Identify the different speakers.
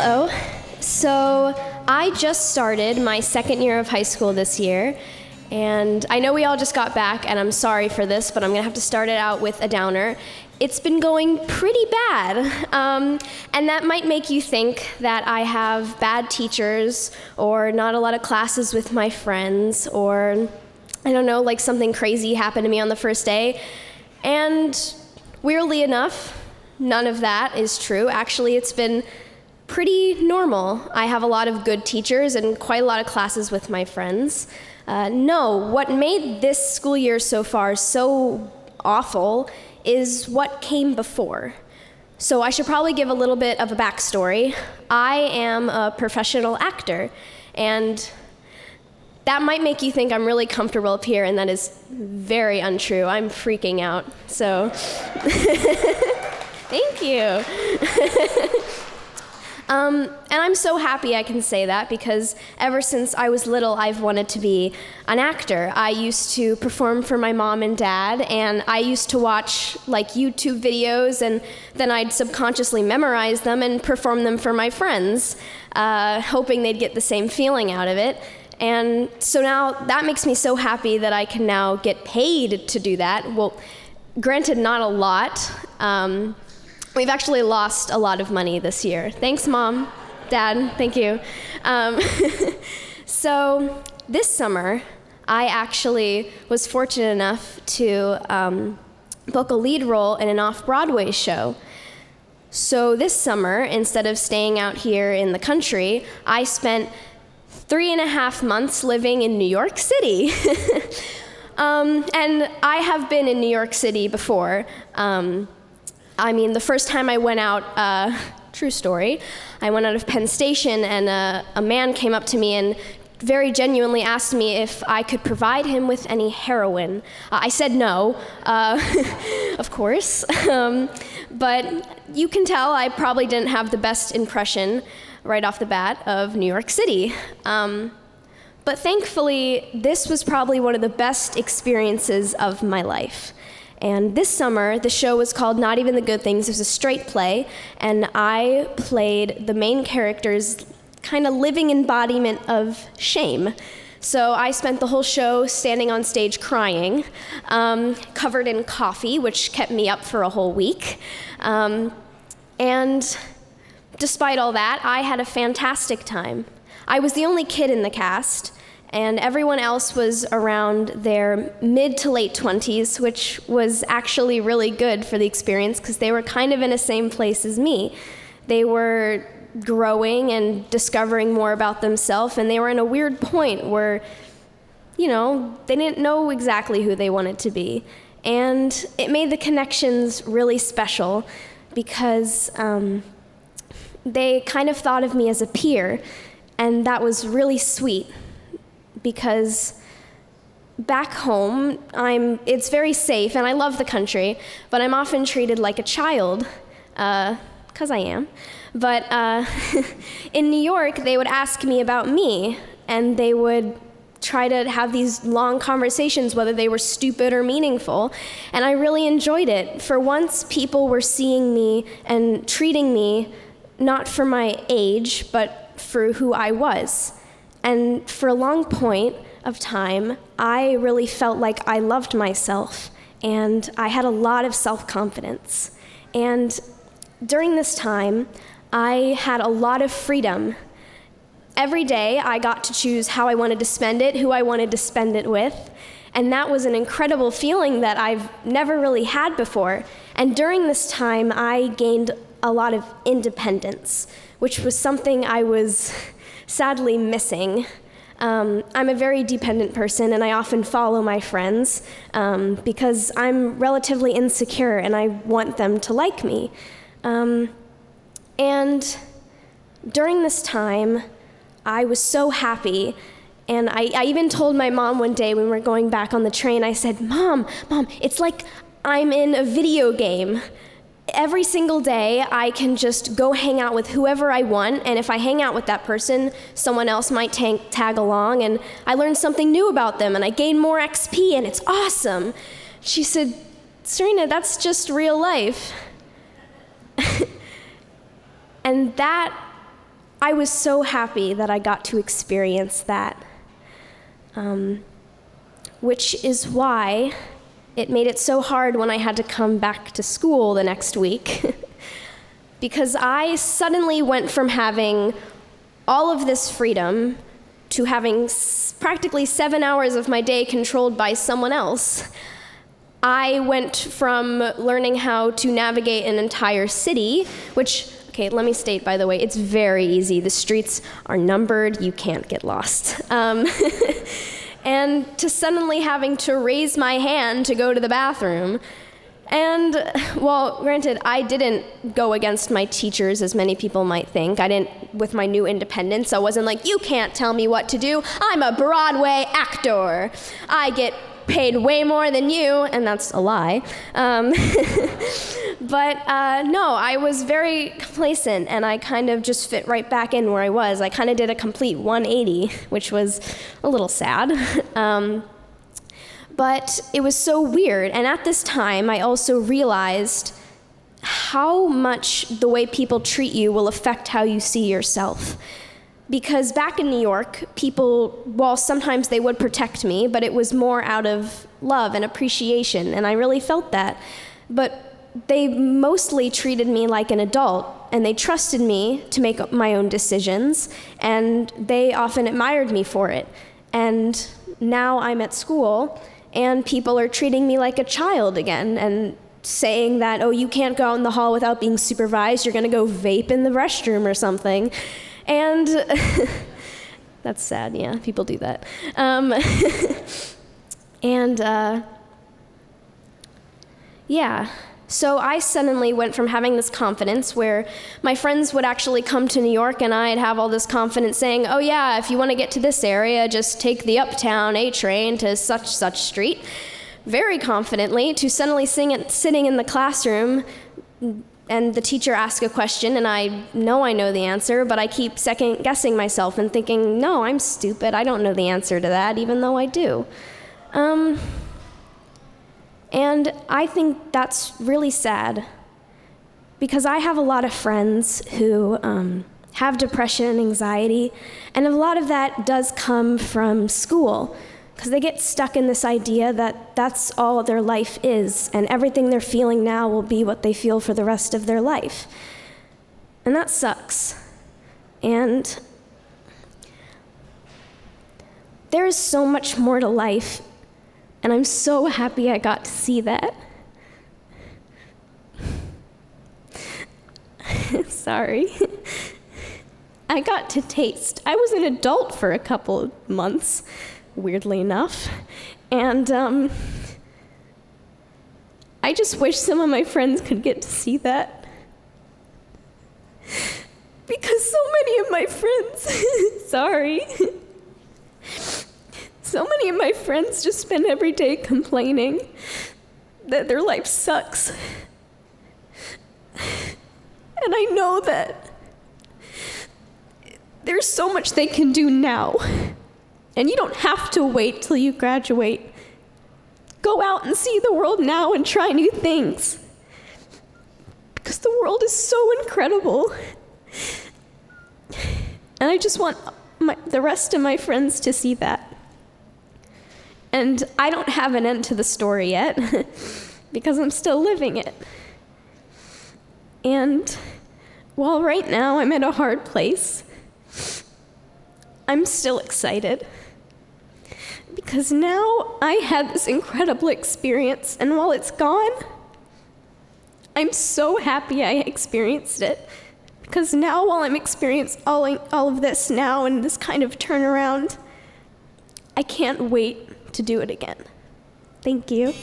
Speaker 1: Hello. So I just started my second year of high school this year, and I know we all just got back, and I'm sorry for this, but I'm going to have to start it out with a downer. It's been going pretty bad, and that might make you think that I have bad teachers or not a lot of classes with my friends, or I don't know, like something crazy happened to me on the first day. And weirdly enough, none of that is true. Actually, it's been pretty normal. I have a lot of good teachers and quite a lot of classes with my friends. No, what made this school year so far so awful is what came before. So I should probably give a little bit of a backstory. I am a professional actor, and that might make you think I'm really comfortable up here, and that is very untrue. I'm freaking out, so thank you. And I'm so happy I can say that, because ever since I was little, I've wanted to be an actor. I used to perform for my mom and dad, and I used to watch like YouTube videos, and then I'd subconsciously memorize them and perform them for my friends, hoping they'd get the same feeling out of it. And so now that makes me so happy that I can now get paid to do that. Well, granted, not a lot. We've actually lost a lot of money this year. Thanks, Mom, Dad, thank you. So this summer, I actually was fortunate enough to book a lead role in an off-Broadway show. So this summer, instead of staying out here in the country, I spent 3.5 months living in New York City. And I have been in New York City before. I mean, the first time I went out, true story, I went out of Penn Station, and a man came up to me and very genuinely asked me if I could provide him with any heroin. I said no, of course. But you can tell I probably didn't have the best impression right off the bat of New York City. But thankfully, this was probably one of the best experiences of my life. And this summer, the show was called Not Even the Good Things. It was a straight play, and I played the main character's kind of living embodiment of shame. So I spent the whole show standing on stage crying, covered in coffee, which kept me up for a whole week. And despite all that, I had a fantastic time. I was the only kid in the cast, and everyone else was around their mid to late 20s, which was actually really good for the experience because they were kind of in the same place as me. They were growing and discovering more about themselves, and they were in a weird point where, you know, they didn't know exactly who they wanted to be. And it made the connections really special because they kind of thought of me as a peer, and that was really sweet. Because back home, it's very safe, and I love the country, but I'm often treated like a child, because I am. But in New York, they would ask me about me, and they would try to have these long conversations, whether they were stupid or meaningful, and I really enjoyed it. For once, people were seeing me and treating me not for my age, but for who I was. And for a long point of time, I really felt like I loved myself, and I had a lot of self-confidence. And during this time, I had a lot of freedom. Every day, I got to choose how I wanted to spend it, who I wanted to spend it with, and that was an incredible feeling that I've never really had before. And during this time, I gained a lot of independence, which was something I was sadly missing. I'm a very dependent person, and I often follow my friends because I'm relatively insecure and I want them to like me. And during this time, I was so happy, and I even told my mom one day when we were going back on the train, I said, Mom, it's like I'm in a video game. Every single day, I can just go hang out with whoever I want, and if I hang out with that person, someone else might tag along, and I learn something new about them, and I gain more XP, and it's awesome. She said, Serena, that's just real life. And that I was so happy that I got to experience that, which is why it made it so hard when I had to come back to school the next week, because I suddenly went from having all of this freedom to having practically 7 hours of my day controlled by someone else. I went from learning how to navigate an entire city, which, okay, let me state, by the way, it's very easy. The streets are numbered, you can't get lost. And to suddenly having to raise my hand to go to the bathroom. And, well, granted, I didn't go against my teachers, as many people might think. I didn't, with my new independence, I wasn't like, you can't tell me what to do. I'm a Broadway actor. I get paid way more than you, and that's a lie. But no, I was very complacent, and I kind of just fit right back in where I was. I kind of did a complete 180, which was a little sad. But it was so weird, and at this time, I also realized how much the way people treat you will affect how you see yourself. Because back in New York, people, well, sometimes they would protect me, but it was more out of love and appreciation, and I really felt that. But they mostly treated me like an adult, and they trusted me to make my own decisions, and they often admired me for it. And now I'm at school, and people are treating me like a child again, and saying that, oh, you can't go out in the hall without being supervised, you're gonna go vape in the restroom or something. And that's sad, yeah, people do that. Yeah, so I suddenly went from having this confidence where my friends would actually come to New York and I'd have all this confidence saying, oh yeah, if you want to get to this area, just take the Uptown A train to such street, very confidently, to suddenly sitting in the classroom and the teacher asks a question, and I know the answer, but I keep second-guessing myself and thinking, no, I'm stupid. I don't know the answer to that, even though I do. And I think that's really sad, because I have a lot of friends who have depression and anxiety, and a lot of that does come from school, because they get stuck in this idea that that's all their life is, and everything they're feeling now will be what they feel for the rest of their life. And that sucks. And there is so much more to life, and I'm so happy I got to see that. Sorry. I got to taste. I was an adult for a couple of months, weirdly enough, and I just wish some of my friends could get to see that, because so many of my friends, sorry, so many of my friends just spend every day complaining that their life sucks, and I know that there's so much they can do now. And you don't have to wait till you graduate. Go out and see the world now and try new things. Because the world is so incredible. And I just want the rest of my friends to see that. And I don't have an end to the story yet, because I'm still living it. And while right now I'm at a hard place, I'm still excited. Because now I had this incredible experience, and while it's gone, I'm so happy I experienced it. Because now, while I'm experiencing all of this now and this kind of turnaround, I can't wait to do it again. Thank you.